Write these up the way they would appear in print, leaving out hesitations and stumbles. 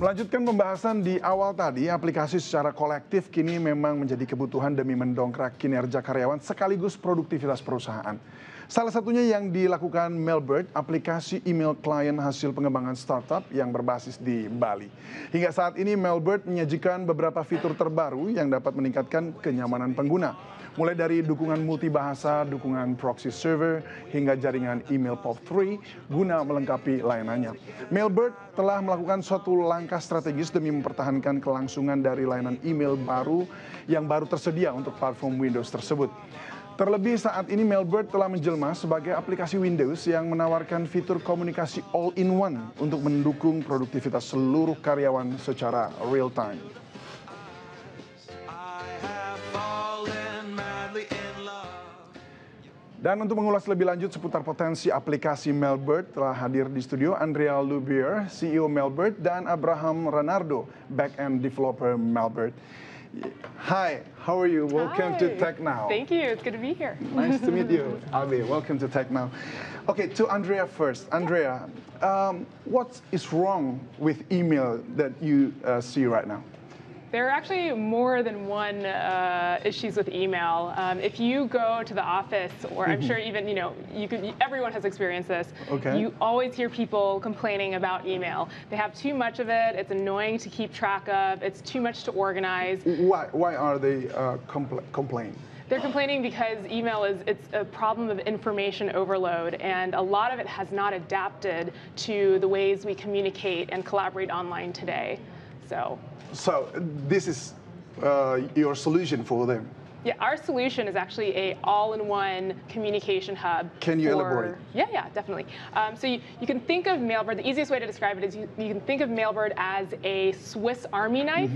Melanjutkan pembahasan di awal tadi, aplikasi secara kolektif kini memang menjadi kebutuhan demi mendongkrak kinerja karyawan sekaligus produktivitas perusahaan. Salah satunya yang dilakukan Mailbird, aplikasi email klien hasil pengembangan startup yang berbasis di Bali. Hingga saat ini Mailbird menyajikan beberapa fitur terbaru yang dapat meningkatkan kenyamanan pengguna. Mulai dari dukungan multibahasa, dukungan proxy server, hingga jaringan email POP3 guna melengkapi layanannya. Mailbird telah melakukan suatu langkah strategis demi mempertahankan kelangsungan dari layanan email baru yang baru tersedia untuk platform Windows tersebut. Terlebih saat ini Mailbird telah menjelma sebagai aplikasi Windows yang menawarkan fitur komunikasi all-in-one untuk mendukung produktivitas seluruh karyawan secara real-time. Dan untuk mengulas lebih lanjut seputar potensi aplikasi Mailbird telah hadir di studio Andrea Lubier, CEO Mailbird, dan Abraham Renardo, back-end developer Mailbird. Hi, how are you? Welcome to Tech Now. Thank you. It's good to be here. Nice to meet you, Abe. Welcome to Tech Now. Okay, to Andrea first. Andrea, what is wrong with email that you see right now? There are actually more than one issues with email. If you go to the office, or I'm sure even everyone has experienced this. Okay. You always hear people complaining about email. They have too much of it. It's annoying to keep track of. It's too much to organize. Why are they complaining? They're complaining because email it's a problem of information overload, and a lot of it has not adapted to the ways we communicate and collaborate online today. So this is your solution for them? Yeah, our solution is actually a all-in-one communication hub. Can you elaborate? Yeah, definitely. So you can think of Mailbird, the easiest way to describe it is you can think of Mailbird as a Swiss Army knife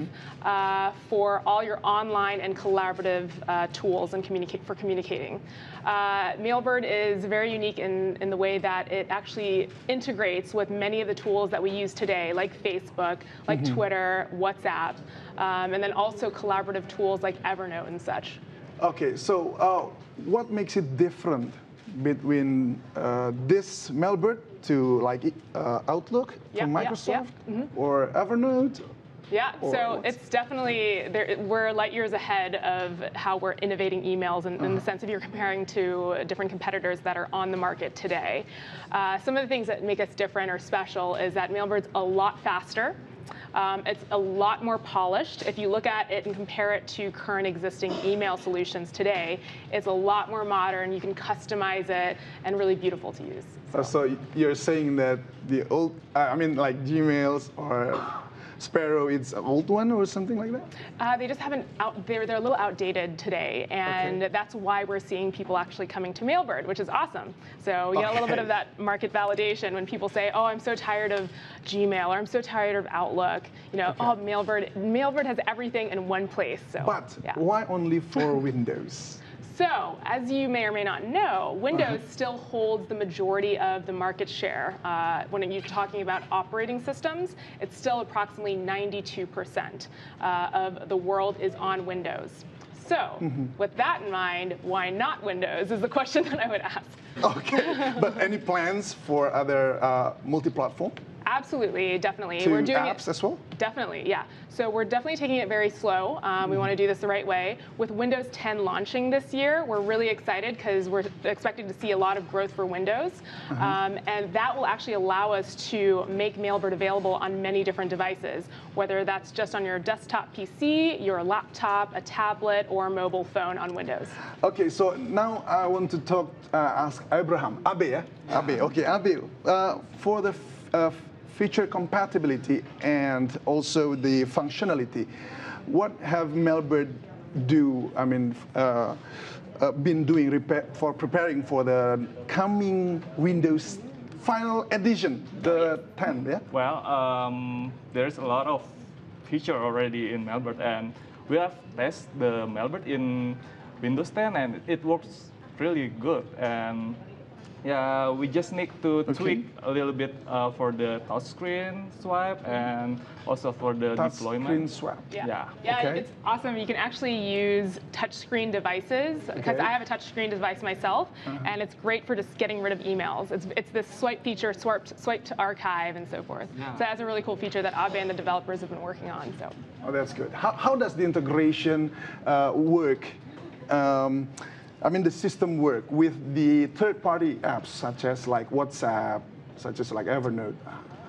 for all your online and collaborative tools and for communicating. Mailbird is very unique in the way that it actually integrates with many of the tools that we use today, like Facebook, like Twitter, WhatsApp, and then also collaborative tools like Evernote and such. Okay, so what makes it different between this Mailbird to like Outlook from Microsoft or Evernote? Yeah, so it's definitely, we're light years ahead of how we're innovating emails in the sense of you're comparing to different competitors that are on the market today. Some of the things that make us different or special is that Mailbird's a lot faster. It's a lot more polished. If you look at it and compare it to current existing email solutions today, it's a lot more modern. You can customize it and really beautiful to use. So you're saying that the old, like Gmails or Sparrow, it's an old one or something like that? They just haven't they're a little outdated today, and that's why we're seeing people actually coming to Mailbird, which is awesome. So you get a little bit of that market validation when people say, oh, I'm so tired of Gmail, or I'm so tired of Outlook. Oh, Mailbird has everything in one place. So, but why only for Windows? So, as you may or may not know, Windows still holds the majority of the market share. When you're talking about operating systems, it's still approximately 92% of the world is on Windows. So, with that in mind, why not Windows is the question that I would ask. Okay, but any plans for other multi-platform? Absolutely, definitely. To we're doing apps as well? Definitely, yeah. So we're definitely taking it very slow. We want to do this the right way. With Windows 10 launching this year, we're really excited because we're expecting to see a lot of growth for Windows. And that will actually allow us to make Mailbird available on many different devices, whether that's just on your desktop PC, your laptop, a tablet, or a mobile phone on Windows. Okay, so now I want to ask Abraham. Abe, yeah? Abe, okay, Abe. For the feature compatibility and also the functionality, what have Mailbird been doing for preparing for the coming Windows final edition, the 10, yeah? Well, there's a lot of feature already in Mailbird, and we have tested the Mailbird in Windows 10, and it works really good. And Yeah, we just need to tweak a little bit for the touchscreen swipe and also for the deployment. Touchscreen swipe. Yeah, Okay. it's awesome. You can actually use touchscreen devices because I have a touchscreen device myself, and it's great for just getting rid of emails. It's this swipe feature, swipe to archive, and so forth. Yeah. So that's a really cool feature that Abe and the developers have been working on. So. Oh, that's good. How does the integration work? I mean, the system work with the third-party apps, such as like WhatsApp, such as like Evernote.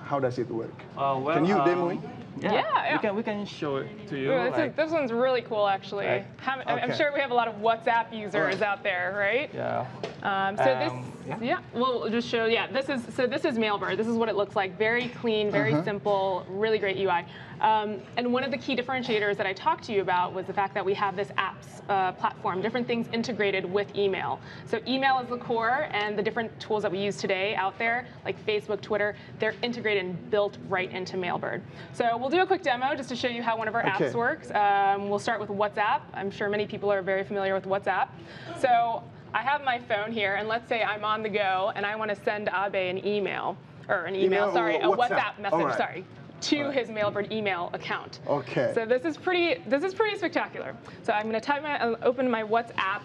How does it work? Well, Can you demo it? Yeah. We can show it to you. Ooh, this one's really cool, actually. Right. I'm sure we have a lot of WhatsApp users out there, right? Yeah. We'll just show. Yeah, this is Mailbird. This is what it looks like. Very clean, very simple, really great UI. And one of the key differentiators that I talked to you about was the fact that we have this apps platform, different things integrated with email. So email is the core, and the different tools that we use today out there, like Facebook, Twitter, they're integrated and built right into Mailbird. So we'll do a quick demo just to show you how one of our apps works. We'll start with WhatsApp. I'm sure many people are very familiar with WhatsApp. So I have my phone here, and let's say I'm on the go, and I want to send Abe an email, or a WhatsApp message, to his Mailbird email account. Okay. So this is pretty spectacular. So I'm going to open my WhatsApp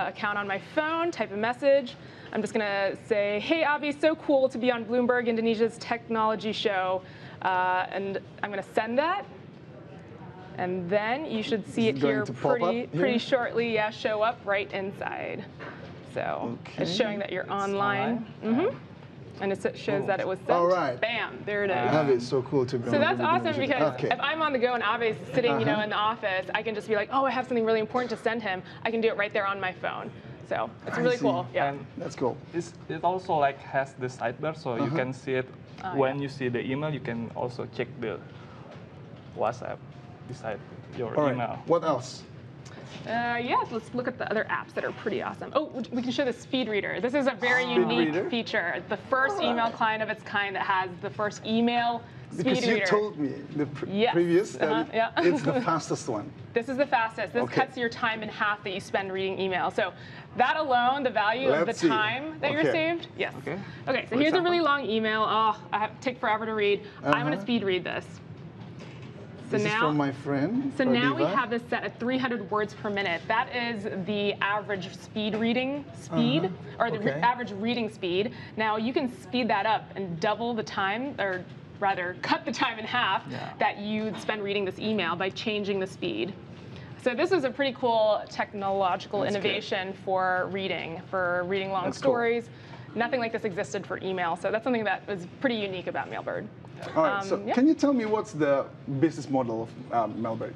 account on my phone, type a message. I'm just going to say, hey, Abe, so cool to be on Bloomberg Indonesia's technology show. And I'm going to send that. And then you should see it here pretty shortly. Yeah, show up right inside. So it's showing that you're online. And it shows that it was sent. All right. Bam, there it is. Abe, it's so cool to be on. So that's awesome because if I'm on the go and Abe's sitting, in the office, I can just be like, oh, I have something really important to send him. I can do it right there on my phone. So it's really cool. Yeah. And that's cool. It also like has the sidebar, so you can see it when you see the email. You can also check the WhatsApp beside your email. What else? Yes, let's look at the other apps that are pretty awesome. Oh, we can show the speed reader. This is a very unique feature. The first email client of its kind that has the first email speed reader. Because you told me the previous that it's the fastest one. This is the fastest. This cuts your time in half that you spend reading email. So that alone, the value of the time that you're saved. Yes. Okay, so here's a really long email. Oh, I take forever to read. I'm going to speed read this. So this is from my friend. So now we have this set at 300 words per minute. That is the average reading speed, or the average reading speed. Now you can speed that up and double the time, or rather cut the time in half that you'd spend reading this email by changing the speed. So this is a pretty cool technological innovation for reading long stories. Cool. Nothing like this existed for email, so that's something that was pretty unique about Mailbird. All right, so can you tell me what's the business model of Mailbird?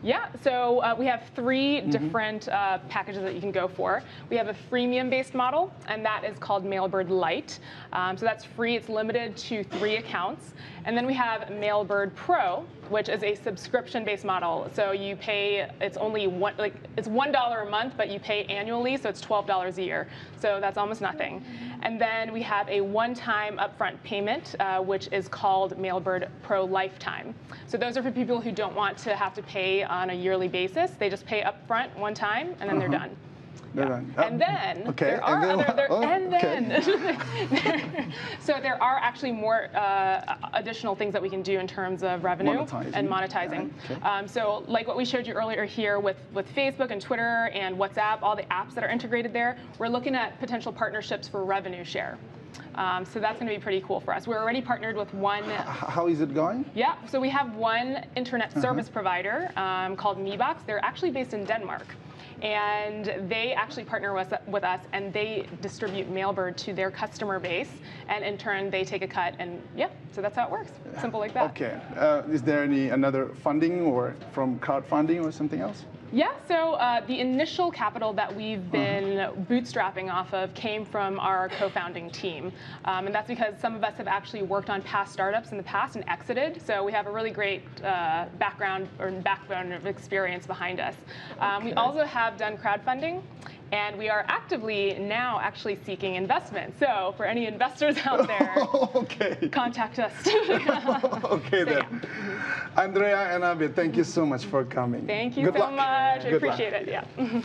Yeah, so we have three different packages that you can go for. We have a freemium-based model, and that is called Mailbird Lite. So that's free. It's limited to 3 accounts. And then we have Mailbird Pro, which is a subscription-based model. So you pay, it's only it's $1 a month, but you pay annually, so it's $12 a year. So that's almost nothing. And then we have a one-time upfront payment, which is called Mailbird Pro Lifetime. So those are for people who don't want to have to pay on a yearly basis. They just pay upfront one time, and then they're done. And then there are so there are actually more additional things that we can do in terms of revenue and monetizing. So like what we showed you earlier here with Facebook and Twitter and WhatsApp, all the apps that are integrated there, we're looking at potential partnerships for revenue share. So that's going to be pretty cool for us. We're already partnered with one. How is it going? Yeah, so we have one internet service provider called Mebox. They're actually based in Denmark. And they actually partner with us, and they distribute Mailbird to their customer base, and in turn they take a cut, and so that's how it works. Simple like that. Okay. Is there another funding or from crowdfunding or something else? Yeah, so the initial capital that we've been bootstrapping off of came from our co-founding team. And that's because some of us have actually worked on past startups in the past and exited. So we have a really great background or backbone of experience behind us. We also have done crowdfunding. And we are actively now actually seeking investment. So for any investors out there, contact us. Okay, then. Andrea and Abe, thank you so much for coming. Thank you so much. I appreciate it. Yeah.